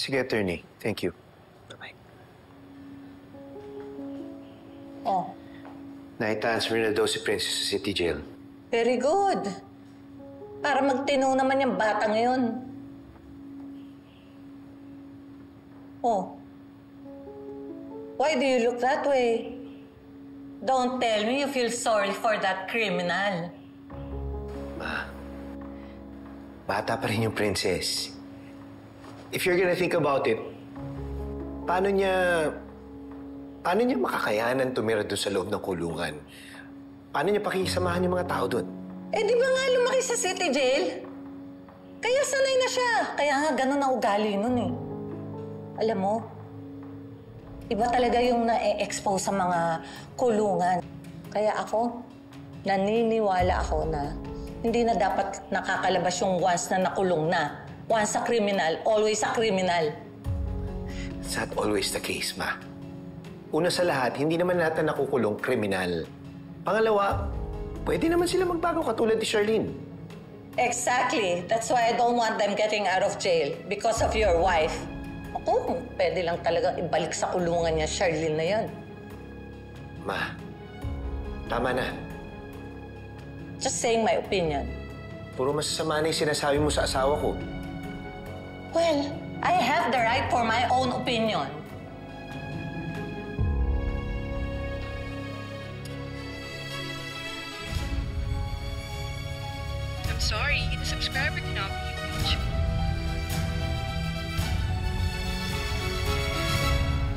Sige, attorney. Thank you. Bye-bye. Oh. Na-transfer na daw si Princess sa City Jail. Very good. Para magtino naman yung bata ngayon. Oh. Why do you look that way? Don't tell me you feel sorry for that criminal. Ma, bata pa rin yung princess. If you're gonna think about it, paano niya makakayanan tumira doon sa loob ng kulungan? Paano niya pakikisamahan yung mga tao doon? Eh, di ba nga lumaki sa city jail? Kaya sanay na siya. Kaya nga ganun ang ugali nun eh. Alam mo, iba talaga yung na-expose sa mga kulungan. Kaya ako, naniniwala ako na hindi na dapat nakakalabas yung once na nakulong na. Once a criminal, always a criminal. It's not always the case, Ma. Una sa lahat, hindi naman lahat na nakukulong kriminal. Pangalawa, pwede naman sila magbago katulad ni Charlene. Exactly. That's why I don't want them getting out of jail because of your wife. Ako, pwede lang talaga ibalik sa kulungan niya, Charlene na yan. Ma, tama na. Just saying my opinion. Puro masasama na yung sinasabi mo sa asawa ko. Well, I have the right for my own opinion. I'm sorry, the subscriber cannot be reached.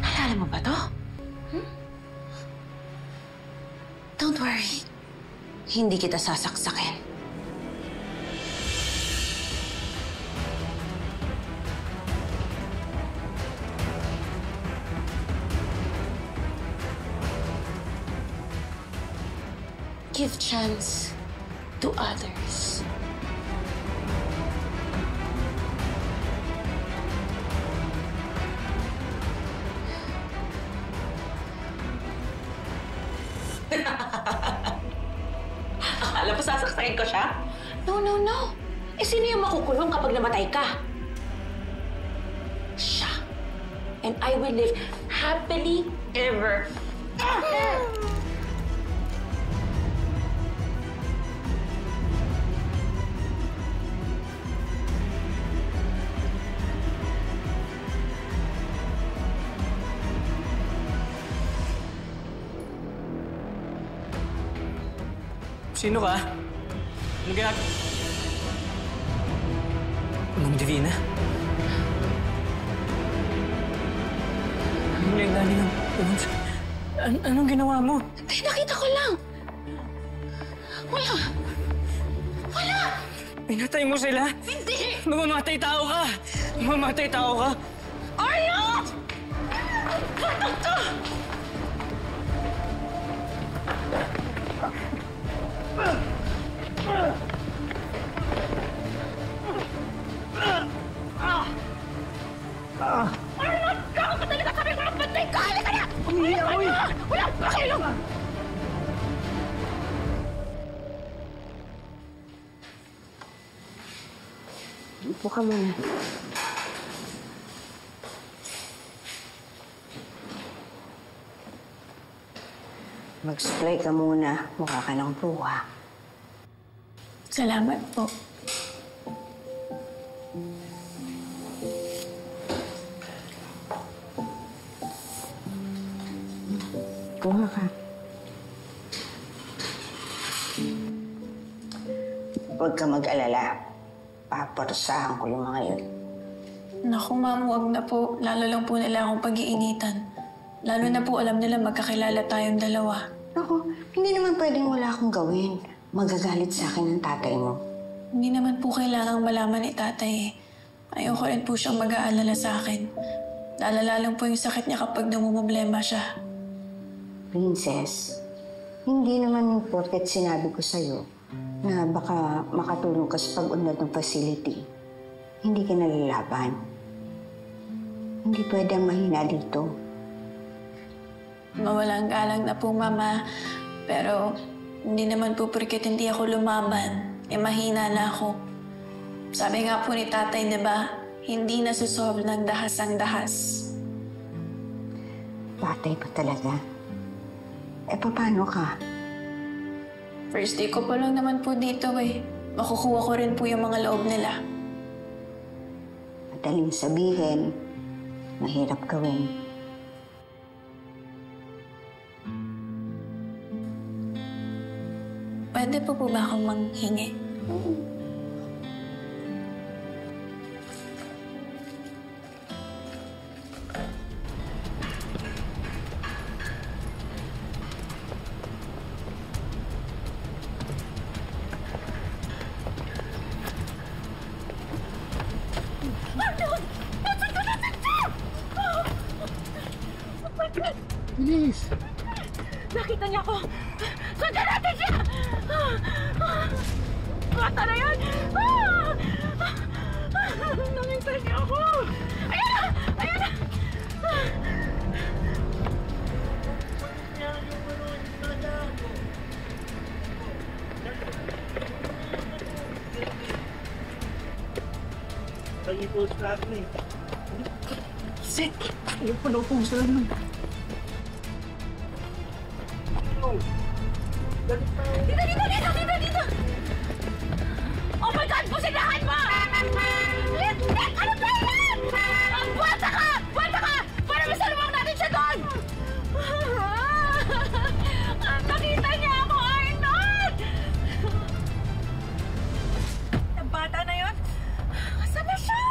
Alala mo ba to? Don't worry. Hindi kita sasaksakin. Give chance to others. Akala mo sasaksakin ko siya? No, no, no. Eh, sino yung makukulong kapag namatay ka? Siya. And I will live happily ever after. Sino ka? Ano ginagawa? Ma'am Divina? Ano yung dali ng... Anong ginawa mo? Ay, nakita ko lang. Wala. Wala! Pinatay mo sila? Hindi! Mamamatay tao ka! Mamamatay tao ka! Arlo! Batok to! Arlo! Kako ka talaga! Sabi ko magbantay ka! Halika na! Wala pa kayo! Upo ka muna. Mag-spray ka muna. Mukha ka ng bruha. Salamat po. Kuha ka. Huwag ka mag-alala. Paparusahan ko yung mga yun. Naku, ma'am, wag na po. Lalo lang po nila akong pag-iinitan. Lalo na po alam nila magkakilala tayong dalawa. Naku, hindi naman pwedeng wala akong gawin. Magagalit sa akin ng tatay mo. Hindi naman po kailangang malaman ni tatay eh. Ayoko rin po siyang mag-aalala sa akin. Lalala lang po yung sakit niya kapag namumblema siya. Princess, hindi naman porket sinabi ko sa'yo na baka makatulong ka sa pag-unlad ng facility. Hindi ka nalalaban. Hindi pwedeng mahina dito. Mawalang galang na po, Mama. Pero hindi naman po porket hindi ako lumaban. Eh, mahina na ako. Sabi nga po ni tatay, diba? hindi nasusolve ng dahas ang dahas. Patay pa talaga. Paano ka? First day ko pa lang naman po dito eh. Makukuha ko rin po yung mga loob nila. Madaling sabihin, mahirap gawin. Pwede po ba akong manghingi? Bilis! Nakita niya ako! Sundan natin siya! Bata na yan! Nakita niya ako! Ayan na! Ayan na! Nag-i-post na ako eh. Sit! Yung panopost na naman. Dito! Oh my God! Pusigahan mo! Lintik! Ano ba yan? Buwata ka! Para masalubong natin siya doon! Nakita niya ako, Arnold! Ang bata na yun? Saan na siya?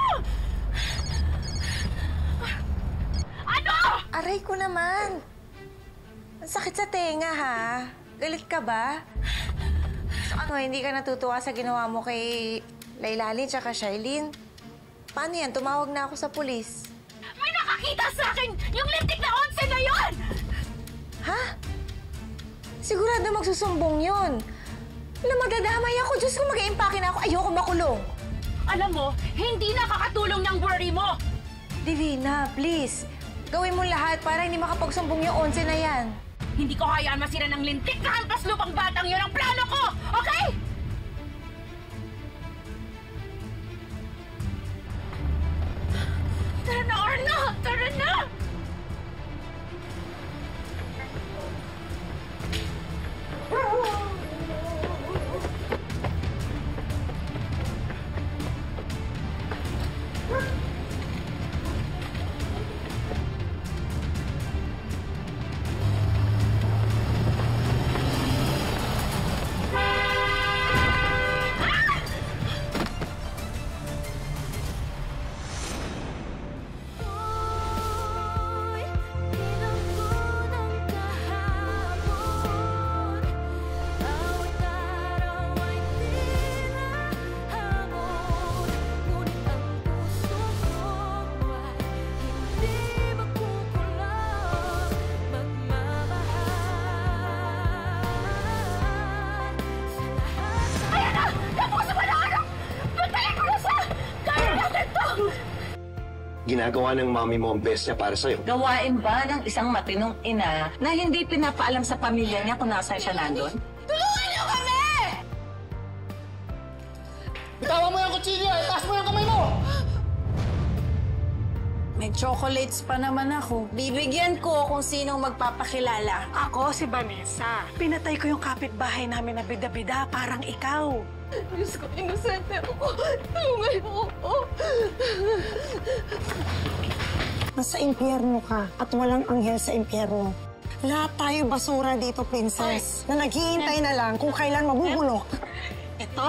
Ano? Aray ko naman! Ang sakit sa tenga, ha? Galit ka ba? So ano, hindi ka natutuwa sa ginawa mo kay Lailali tsaka Shailene? Paano yan? Tumawag na ako sa pulis. May nakakita sa akin yung lintik na 11 na yun! Ha? Sigurado magsusumbong yun. Alam, madadamay ako. Diyos ko, mag-iimpake na ako. Ayoko makulong. Alam mo, hindi nakakatulong ng worry mo! Divina, please. Gawin mo lahat para hindi makapagsumbong yung 11 na yan. Hindi ko hayaan masira ng lintik na hampas lupang batang yun ang plano ko! Okay? Tara na, Arna! Tara na! Ginagawa ng mami mo ang best niya para sa'yo. Gawain ba ng isang matinong ina na hindi pinapaalam sa pamilya niya kung nasaan siya nandun? Tulungan niyo kami! Bitawan mo yung kutsilyo! Taas mo yung kamay mo! May chocolates pa naman ako. Bibigyan ko kung sinong magpapakilala. Ako si Vanessa. Pinatay ko yung kapitbahay namin na bida-bida, parang ikaw. Diyos ko, inosente ako. Tulungan mo ako. Nasa impyerno ka at walang anghel sa impyerno. Lahat tayo basura dito, princess. Na naghihintay na lang kung kailan mabubulok. Ito!